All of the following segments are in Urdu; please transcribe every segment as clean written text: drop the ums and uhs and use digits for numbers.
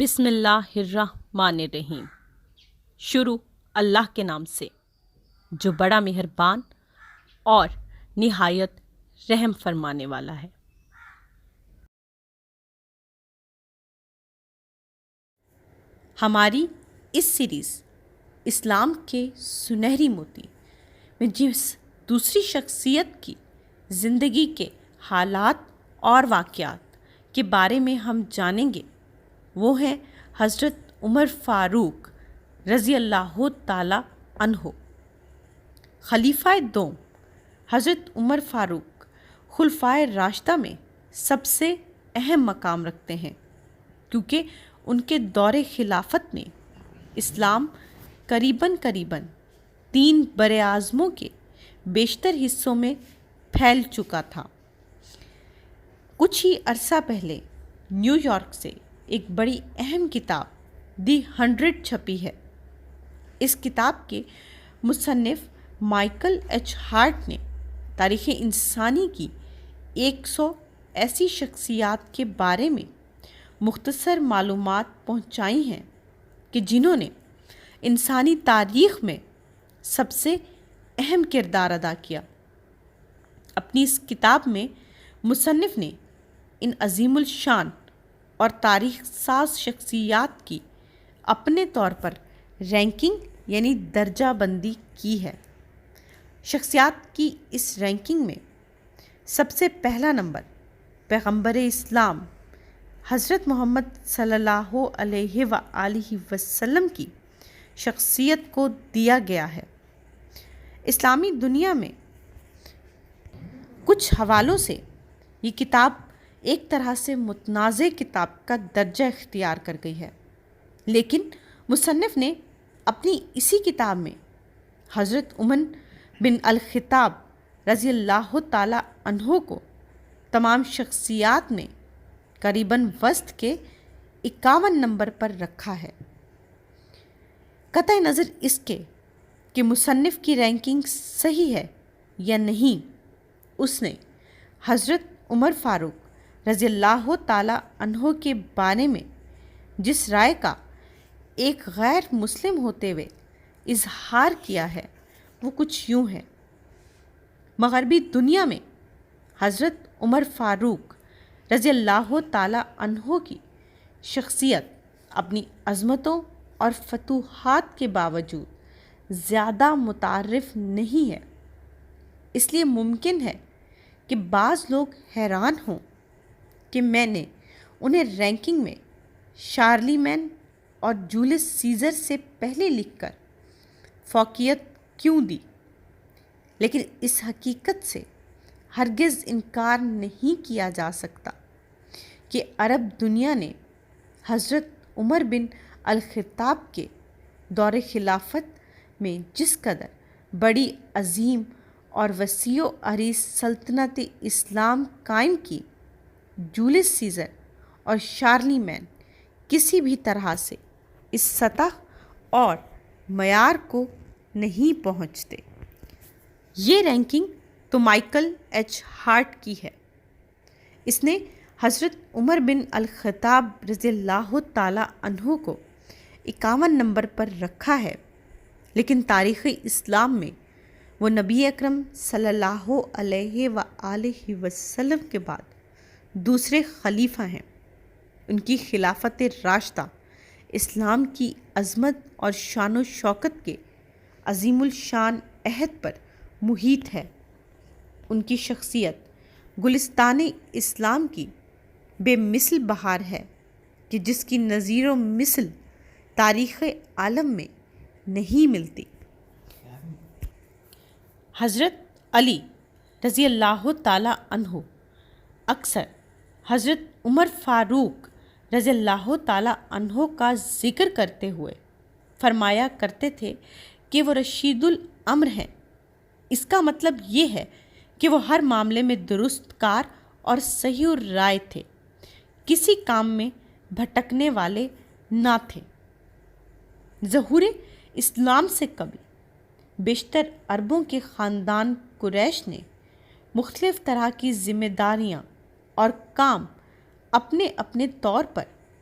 بسم اللہ الرحمن الرحیم۔ شروع اللہ کے نام سے جو بڑا مہربان اور نہایت رحم فرمانے والا ہے۔ ہماری اس سیریز اسلام کے سنہری موتی میں جس دوسری شخصیت کی زندگی کے حالات اور واقعات کے بارے میں ہم جانیں گے وہ ہیں حضرت عمر فاروق رضی اللہ تعالی عنہ۔ خلیفہ دوم حضرت عمر فاروق خلفائے راشدہ میں سب سے اہم مقام رکھتے ہیں، کیونکہ ان کے دور خلافت میں اسلام قریباً 3 براعظموں کے بیشتر حصوں میں پھیل چکا تھا۔ کچھ ہی عرصہ پہلے نیو یارک سے ایک بڑی اہم کتاب دی 100 چھپی ہے۔ اس کتاب کے مصنف مائیکل ایچ ہارٹ نے تاریخ انسانی کی 100 ایسی شخصیات کے بارے میں مختصر معلومات پہنچائی ہیں کہ جنہوں نے انسانی تاریخ میں سب سے اہم کردار ادا کیا۔ اپنی اس کتاب میں مصنف نے ان عظیم الشان اور تاریخ ساز شخصیات کی اپنے طور پر رینکنگ یعنی درجہ بندی کی ہے۔ شخصیات کی اس رینکنگ میں سب سے پہلا نمبر پیغمبر اسلام حضرت محمد صلی اللہ علیہ وآلہ وسلم کی شخصیت کو دیا گیا ہے۔ اسلامی دنیا میں کچھ حوالوں سے یہ کتاب ایک طرح سے متنازع کتاب کا درجہ اختیار کر گئی ہے، لیکن مصنف نے اپنی اسی کتاب میں حضرت عمر بن الخطاب رضی اللہ تعالی عنہ کو تمام شخصیات میں قریباً وسط کے 51 نمبر پر رکھا ہے۔ قطع نظر اس کے کہ مصنف کی رینکنگ صحیح ہے یا نہیں، اس نے حضرت عمر فاروق رضی اللہ تعالی عنہ کے بارے میں جس رائے کا ایک غیر مسلم ہوتے ہوئے اظہار کیا ہے وہ کچھ یوں ہے۔ مغربی دنیا میں حضرت عمر فاروق رضی اللہ تعالی عنہ کی شخصیت اپنی عظمتوں اور فتوحات کے باوجود زیادہ متعارف نہیں ہے۔ اس لیے ممکن ہے کہ بعض لوگ حیران ہوں کہ میں نے انہیں رینکنگ میں شارلیمین اور جولیس سیزر سے پہلے لکھ کر فوقیت کیوں دی، لیکن اس حقیقت سے ہرگز انکار نہیں کیا جا سکتا کہ عرب دنیا نے حضرت عمر بن الخطاب کے دور خلافت میں جس قدر بڑی عظیم اور وسیع و عریض سلطنت اسلام قائم کی، جولیس سیزر اور شارلیمین کسی بھی طرح سے اس سطح اور معیار کو نہیں پہنچتے۔ یہ رینکنگ تو مائیکل ایچ ہارٹ کی ہے۔ اس نے حضرت عمر بن الخطاب رضی اللہ تعالی عنہ کو 51 نمبر پر رکھا ہے، لیکن تاریخ اسلام میں وہ نبی اکرم صلی اللہ علیہ وآلہ وسلم کے بعد دوسرے خلیفہ ہیں۔ ان کی خلافت راشدہ اسلام کی عظمت اور شان و شوکت کے عظیم الشان عہد پر محیط ہے۔ ان کی شخصیت گلستان اسلام کی بے مثل بہار ہے کہ جس کی نظیر و مثل تاریخ عالم میں نہیں ملتی۔ حضرت علی رضی اللہ تعالی عنہ اکثر حضرت عمر فاروق رضی اللہ تعالی عنہ کا ذکر کرتے ہوئے فرمایا کرتے تھے کہ وہ رشید الامر ہیں۔ اس کا مطلب یہ ہے کہ وہ ہر معاملے میں درست کار اور صحیح الرائے تھے، کسی کام میں بھٹکنے والے نہ تھے۔ ظہور اسلام سے قبل بیشتر عربوں کے خاندان قریش نے مختلف طرح کی ذمہ داریاں اور کام اپنے اپنے طور پر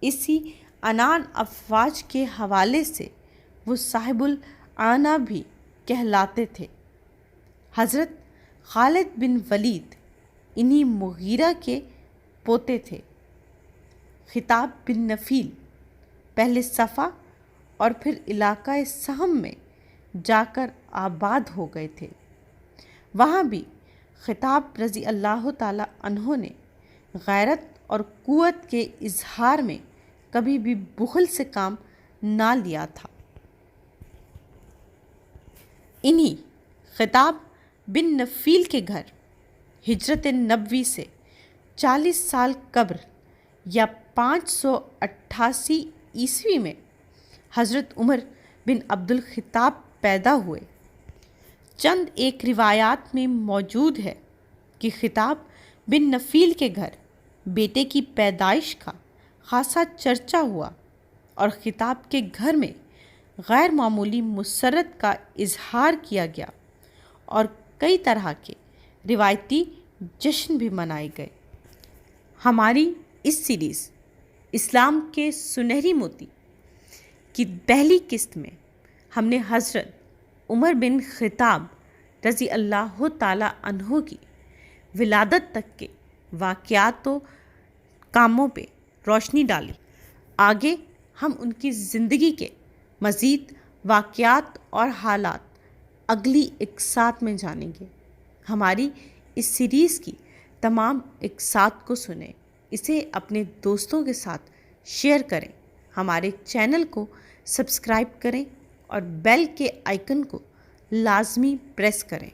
اسی عنان افواج کے حوالے سے وہ صاحب العنہ بھی کہلاتے تھے۔ حضرت خالد بن ولید انہی مغیرہ کے پوتے تھے۔ خطاب بن نفیل پہلے صفا اور پھر علاقہ سہم میں جا کر آباد ہو گئے تھے۔ وہاں بھی خطاب رضی اللہ تعالی عنہ نے غیرت اور قوت کے اظہار میں کبھی بھی بخل سے کام نہ لیا تھا۔ انہی خطاب بن نفیل کے گھر ہجرت نبوی سے 40 سال قبل یا 588 عیسوی میں حضرت عمر بن عبدالخطاب پیدا ہوئے۔ چند ایک روایات میں موجود ہے کہ خطاب بن نفیل کے گھر بیٹے کی پیدائش کا خاصا چرچا ہوا اور خطاب کے گھر میں غیر معمولی مسرت کا اظہار کیا گیا اور کئی طرح کے روایتی جشن بھی منائے گئے۔ ہماری اس سیریز اسلام کے سنہری موتی کی پہلی قسط میں ہم نے حضرت عمر بن خطاب رضی اللہ تعالی عنہ کی ولادت تک کے واقعات و کاموں پہ روشنی ڈالی۔ آگے ہم ان کی زندگی کے مزید واقعات اور حالات اگلی اقساط میں جانیں گے۔ ہماری اس سیریز کی تمام اقساط کو سنیں، اسے اپنے دوستوں کے ساتھ شیئر کریں، ہمارے چینل کو سبسکرائب کریں اور بیل کے آئیکن کو لازمی پریس کریں۔